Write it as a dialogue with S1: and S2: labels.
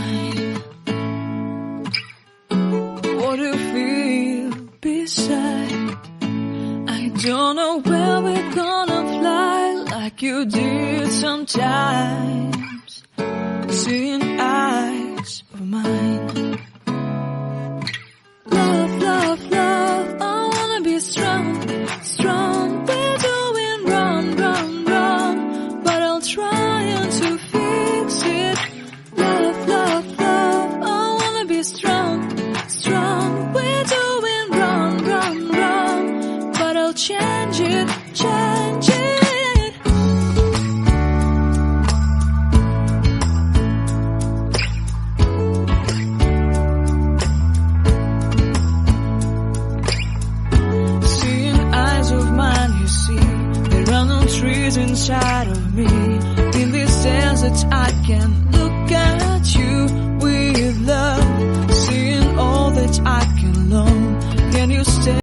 S1: mine. What do you feel beside? I don't know where we're gonna fly like you did sometimes. Seeing eyes of mine. Love, love, love, I wanna be strong, strong. We're doing wrong, wrong, wrong, but I'll try to fix it. Love, love, love, I wanna be strong, strong. We're doing wrong, wrong, wrong, but I'll change it, change it. Trees inside of me, in this desert I can look at.